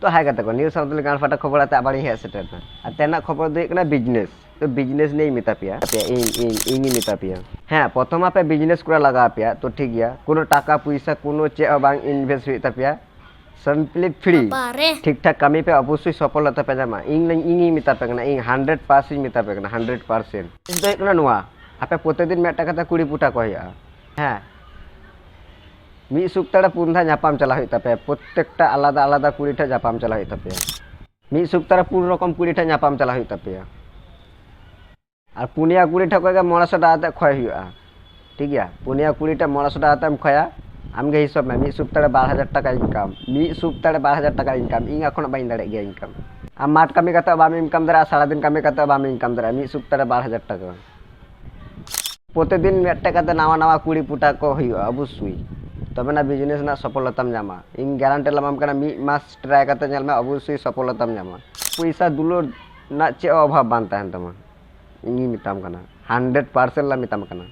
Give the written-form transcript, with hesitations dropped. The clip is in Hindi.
तो हाय कते को न्यूज़ साउथ गान फाटा खबर आते आबार हे सेटरना और तेना खबर दो कना बिजनेस तो बिजनेस नहीं मिता पिया इन मिता पिया हाँ प्रथम आपे बिजनेस करा लगा पिया तो ठीक गया कोनो टाका पैसा कोनो चे बांग इनभेस्ट हुई तापिया सिंपली फ्री ठीक ठाक कमी पे अवश्य सफलता पे जामा इन मिता पे कना इन 100% मिता पे कना 100% तो कना नुआ आपे प्रतिदिन मेटा कथा कुड़ी पुटा को हुआ हाँ मी सुक्ताड़ा पुनधा नापाम चला हुई तापे प्रत्येकटा आलादा आलादा कुड़ी ठा नापाम चला हुई तापे मी सुक्ताड़ा पूर्ण रकम कुड़ी ठा नापाम चला हुई तापे और पुनिया कुड़ी ठा को मोड़ाशो टाका खय हुआ ठीक गया पुनिया कुड़ी ठा मोड़ाशो टाका खया आमगे हिसाब में मी सुक्ताड़ा 12,000 टाका इनकाम मी सुक्ताड़ा 12,000 टाका इनकाम इन एखोनो बाइन दाड़े गया इनकाम आम माठ कमी कते बाम इनकाम दाड़ा सारा दिन कमी कते बाम इनकाम दाड़ा मी सुक्ताड़ा 12,000 टाका प्रतिदिन मेटे कते नावा नावा कुड़ी पुटा को हुआ अवश्य तब ना बिजनेस ना सफलता जामा इन गारंटी लमाम कना मी मास ट्राई करते नेल में अवश्य सफलता जामा पैसा दुलो ना चे अभाव बांता है तमा इन मिताम कना 100% ला मिताम कना।